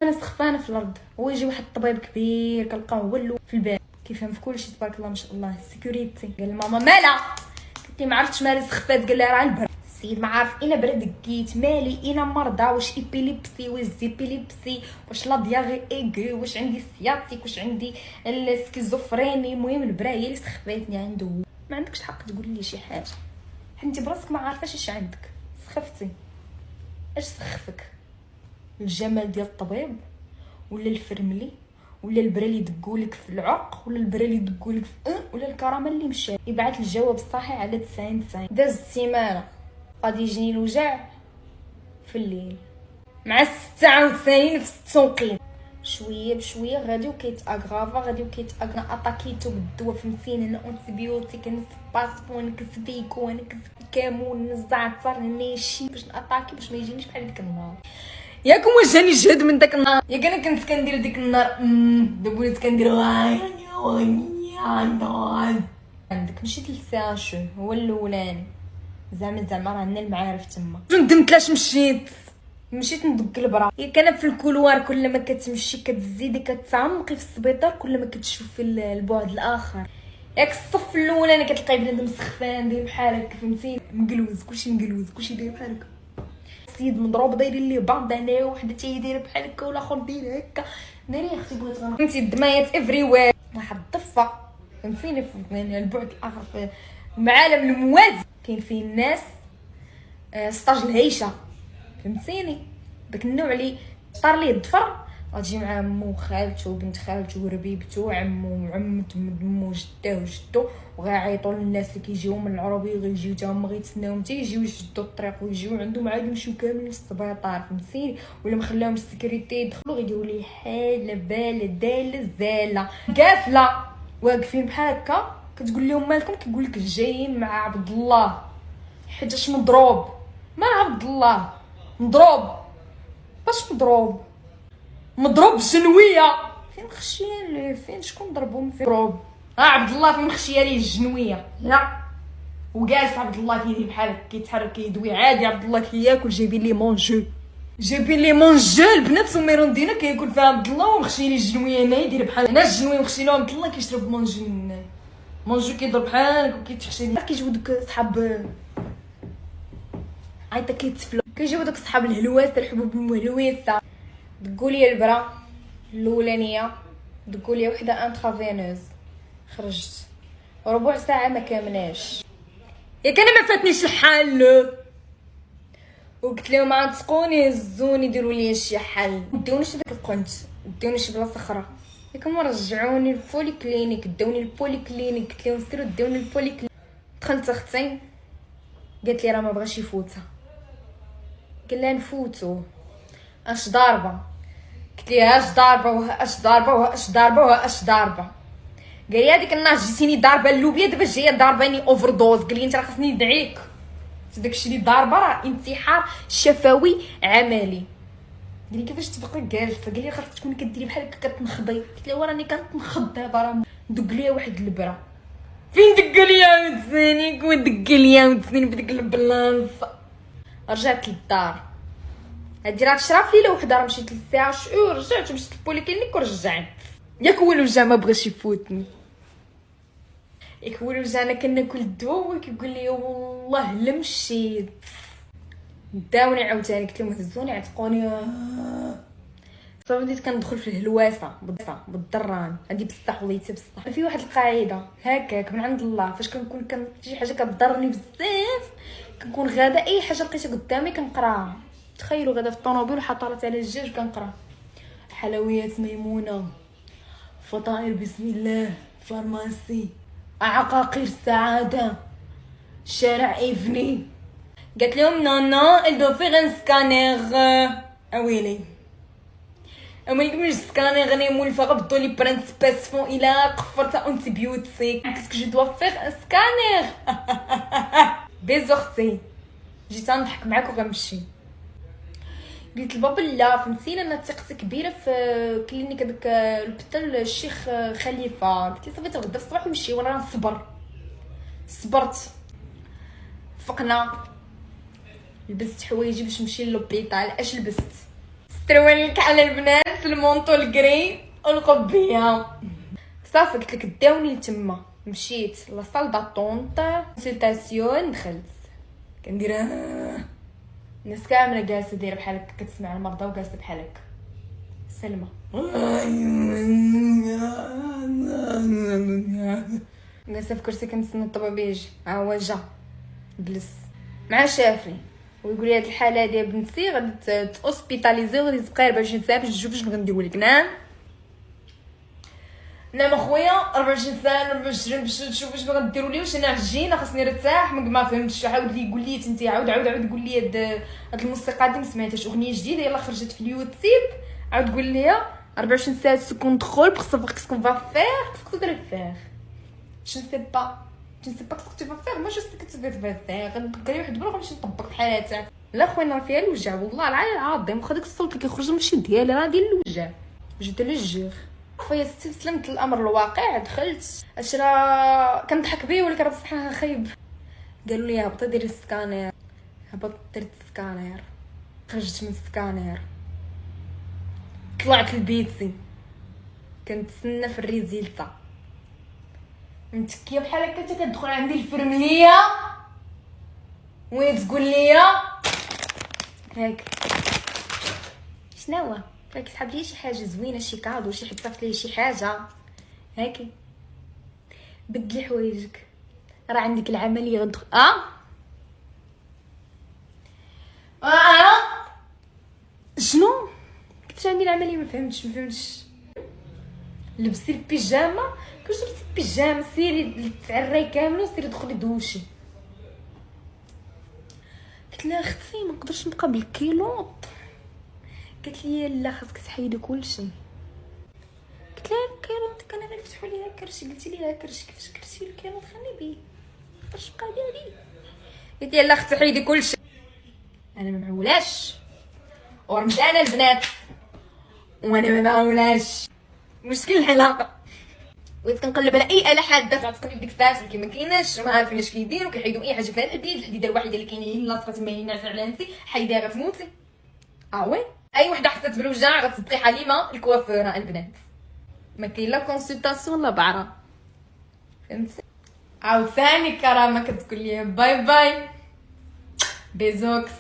انا سخفانه في الارض، ويجي واحد الطبيب كبير كنلقاه هو الاول في الباب كيفهم في كلشي تبارك الله ما شاء الله. السيكوريتي قال لماما مالها، قلت لي ما عرفتش مالها سخفات، قال لها راه البرد. السيد ما عارف انا برد دقيت مالي انا مرضى، واش ايبيليبسي واش زيبيليبسي واش لا دياغي ايغو واش عندي سياتيك واش عندي السكيزوفريني. المهم البرا هي اللي سخفتني عنده. ما عندكش الحق تقول لي شي حاجه، انت براسك ما عارفاش اش عندك، سخفتي. اش سخفك؟ الجمال ديال الطبيب ولا الفرملي ولا البرا اللي يدقولك في العرق ولا البرا اللي يدقولك في ولا الكرامه اللي مشى؟ يبعث الجواب الصحيح على 90. داز السيمانه غادي يجيني الوجع في الليل مع 96 في التوقيت. شويه بشويه غادي وكيتاغرافا، غادي وكيتاغنا اتاكيتو بالدواء فهمتيني. انا اونتيبيوتيك نس باسبون نكس فيكو نكس كامون نزعتر نيشي باش ناتاكي باش ما يجينيش بحال ديك النهار. ياكم واش جاني جهد من داك النهار، ياك انا كنت كندير ديك النهار دابا وليت كندير عندك مشيت للساشو هو الاولاني زعما راه عندنا المعارف تما. ندمت لاش مشيت ندق البرا. ياك انا في الكولوار كل ما كتمشي كتزيدي كتعمقي في السبيطار كل ما كتشوفي البعد الاخر. ياك الصف الاولاني كتلقاي بنادم سخفان داير بحال هكا فهمتي، مقلوز كلشي مقلوز كلشي داير بحال هكا. السيد مضروب دايرين ليه بعض هنايا وحده تاهي دايره بحال هكا والاخر داير هكا. ناري اختي بغيت فهمتي الدمايات افري وير واحد الضفه فهمتيني في البعد الاخر في المعالم الموازي كاين فيه الناس ستاج الهيشه فهمتيني. داك النوع اللي طار ليه الضفر غتجي مع مو وخالته وبنت خالته وربيبته وعمو وعمته ومو وجداه وجدو وغيعيطوا للناس اللي كيجيو من العربيه غيجيو تا هما غيتسناوهم حتى يجيو يشدوا الطريق ويجيو عندهم عاد يمشيو كاملين للسبيطار فهمتيني. ولا مخلاهم السيكوريتي يدخلوا غيديروا لي حاله باله داله زاله قافله واقفين بحال هكا. كتقول لهم مالكم، كيقول لك جايين مع عبد الله حيتاش مضروب. ما عبد الله مضروب باش مضروب الجنويه فين مخشيه ليه، فين شكون ضربهم فين مضروب. عبد الله فين مخشيه ليه الجنويه لا. وجالس عبد الله كيدير بحال كيتحرك كيدوي عادي. عبد الله كياكل جايبين ليه مونجو البنات سميروندينا كياكل فيها عبد الله ومخشي ليه الجنويه هنا يدير بحال انا الجنويه مخشي له عبد الله كيشرب مونجو كيضرب بحال وكيتحشي ليه. كيجيو دوك صحاب عيطا كيتفلو كيجيو دوك صحاب الهلواسه الحبوب المهلوسه. دقوا لي البرا الاولانيه دقوا لي وحده انترافينوز خرجت ربع ساعه ما كامناش. ياك انا ما فاتنيش الحل وقلت لهم عتقوني هزوني ديروا لي شي حل. داونيش داك القنت داوني شي بلاصه اخرى. ياك رجعوني للبولي كلينيك داوني البولي كلينيك قلت لهم سيروا داوني البولي كلينيك. دخلت اختي قالت لي راه ما بغاش يفوتها. قال لها نفوتو اش ضاربه. قلت لي اش ضاربه واش ضاربه واش ضاربه واش ضاربه. قال لي هذيك النهار جيتيني ضاربه اللوبيا دابا جايه ضارباني اوفر دوز. قال لي انت راه خاصني ندعيك داكشي اللي ضاربه راه انتحار شفوي عملي. قال لي كيفاش تبقى جالسه؟ قال لي خاصك تكوني كديري بحال هكا كتنخضي. قلت له راني كنتنخض دابا راه دق ليا واحد البرا. فين دق ليا عاوتاني دق ليا عاوتاني بديك البلاصه. رجعت للدار هادي راه شرا ليله وحده راه مشيت للساعه ورجعت مشيت للبوليكلينيك ورجعت. ياك هو الوجع ما بغاش يفوتني. ياك هو الوجع انا كناكل الدواء وهو كيقول لي والله الا مشيت. داوني عاوتاني قلت لهم هزوني عتقوني. صافي بديت كندخل في الهلواسه بالضران هادي بصح وليتها بصح. في واحد القاعده هكاك من عند الله فاش كنكون شي حاجه كضرني بزاف كنكون غاده اي حاجه لقيتها قدامي كنقراها. تخيلوا غاده في الطوموبيل وحاطه على الجاج وكنقرا حلويات ميمونه فطائر بسم الله فارماسي عقاقير السعاده شارع ايفني. قالت لهم نو نو il doit faire un scanner. اويلي اما يكملش سكانير غني مولفه غبطوا لي برانسباسفون الى قفرت انتيبيوتيك كاسكو جو دوا فيغ ان سكانير. بيزوختي جيت نضحك معاك وغنمشي. قلت لبابا لا فهمتيني انا ثقتي كبيره في كلينيك هذاك البتال الشيخ خليفه. قلت لي صافي تغدا الصباح ونمشي وانا نصبر. صبرت فقنا لبست حوايجي باش نمشي للوبيطال. اش لبست سروالك على البنات المونطو الكري والقبيه. صافي قلت لك داوني لتما، مشيت لاصال داطونط كونسلطاسيون، دخلت كندير الناس كامله جالسه دايره بحال هكا كتسمع المرضى وجالسه بحال هكا. سلمى جالسه في كرسي كنتسنى الطبيب يجي، ها هو جا جلس مع شافني ويقول لي هاد الحاله هادي بنتي غادي توسبيتاليزي وغادي تبقاي 24 ساعه باش تشوف شنو غنديروا لك. نعم نعم اخويا 24 ساعه باش تشوف شنو غديروا لي. واش انا عجينه خاصني نرتاح؟ ما فهمتش. عاود لي يقول لي انت عاود قول لي هاد الموسيقى هادي ما سمعتهاش، اغنيه جديده يلا خرجت في اليوتيوب. عاود قول لي 24 ساعه سو كونترول بوغ سافوار كسكون فا فير كسكو تري فير. Je ne sais pas ce que tu vas faire. Moi je sais que tu vas faire. غنبقى واحد البلوغ باش نطبق بحالاتها. لا خويا راه فيها الوجع والله العلي العظيم. واخا داك الصوت اللي كيخرج ماشي ديالي راه ديال الوجع. جو te le jure. خويا استسلمت للامر الواقع. دخلت اش راه كنضحك بيه ولكن راه بصح خايب. قالوا لي هبطي ديري السكانير. هبطت درت السكانير، خرجت من السكانير طلعت لبيتي كنتسنى في الريزيلتا متكيه بحال هكا. حتى كتدخل عندي الفرمليه وهي تقول لي هاك شناهو راك تسحب لي شي حاجه زوينه، شي كادو، شي حد صافط لي شي حاجه هاكي. بدلي حوايجك راه عندك العمليه غندخل. شنو كيفاش عندي العمليه؟ ما فهمتش لبسي البيجامه. كيفاش لبسي البيجامه؟ سيري تعري كامل وسيري دخلي دوشي. قلت لها اختي ما نقدرش نبقى بالكيلوط. قالت لي لا خاصك تحيدي كلشي. قلت لها الكيلوط كان غير يفتحوا ليها كرشي. قلت لها كرشي كيفاش كرشي الكيلوط خلي بيه ما نقدرش نبقى ديالي. قلت لها لا اختي حيدي كلشي. انا ما معولاش ورمزانه البنات وانا ما معولاش. مشكل الحلاقه بغيت كنقلب على اي اله حاده تعتقني بديك الساعات ولكن ما كايناش. ما عارفين اش كيديروا كيحيدوا اي حاجه فيها الحديده الوحيده اللي كاينه هي لاصقه تما هي ناعسه على انت حيديها غتموتي. وي اي وحده حسات بالوجع غتصدقي حليمه الكوافوره البنات. ما كاين لا كونسلطاسيون لا بعرا فهمتي. عاود ثاني كرامه كتقول لي باي باي بيزوكس.